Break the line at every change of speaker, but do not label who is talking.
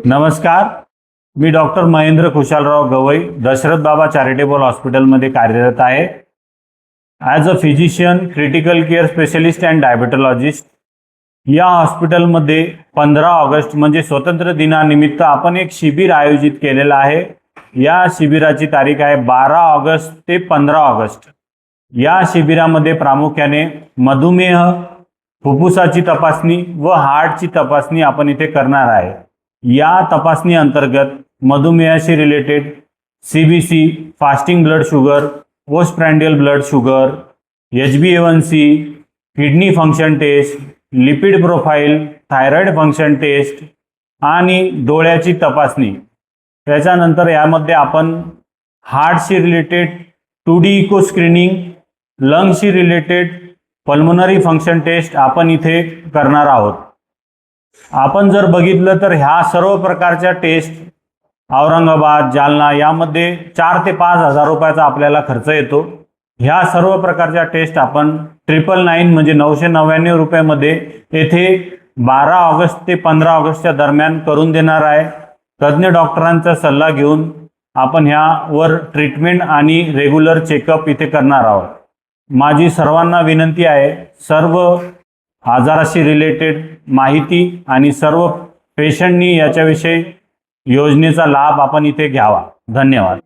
नमस्कार, मी डॉक्टर महेंद्र खुशालराव गवई दशरथ बाबा चॅरिटेबल हॉस्पिटलमध्ये कार्यरत आहे. As a physician, critical care specialist and डायबेटॉलॉजिस्ट. या हॉस्पिटलमध्ये 15 ऑगस्ट म्हणजे स्वातंत्र्य दिनानिमित्त आपण एक शिबिर आयोजित केलेलं आहे. या शिबिराची तारीख आहे 12 ऑगस्ट ते 15 ऑगस्ट. या शिबिरामध्ये प्रामुख्याने मधुमेह, फुफ्फुसाची तपासणी व हार्टची तपासणी आपण इथे करणार आहे. या तपासणी अंतर्गत मधुमेहाशी related CBC, fasting blood sugar, postprandial blood sugar, HbA1c, kidney function test, lipid profile, thyroid function test आणि डोळ्याची तपासणी. त्याच्यानंतर यामध्ये आपण हार्टशी रिलेटेड 2D इको स्क्रीनिंग, लंग्सशी रिलेटेड पल्मोनरी फंक्शन टेस्ट आपण इथे करणार आहोत. आपण जर बघितलं तर ह्या सर्व प्रकारच्या टेस्ट औरंगाबाद, जालना यामध्ये 4 ते 5 हजार रुपयाचा आपल्याला खर्च येतो. ह्या सर्व प्रकारच्या टेस्ट आपण 999 म्हणजे 999 रुपयामध्ये येथे 12 ऑगस्ट ते 15 ऑगस्टच्या दरम्यान करून देणार आहे. तज्ज्ञ डॉक्टरांचा सल्ला घेऊन आपण ह्यावर ट्रीटमेंट आणि रेग्युलर चेकअप इथे करणार आहोत. माझी सर्वांना विनंती आहे, सर्व आजाराशी रिलेटेड माहिती आणि सर्व पेशंटनी याच्याविषयी योजनेचा लाभ आपण इथे घ्यावा. धन्यवाद.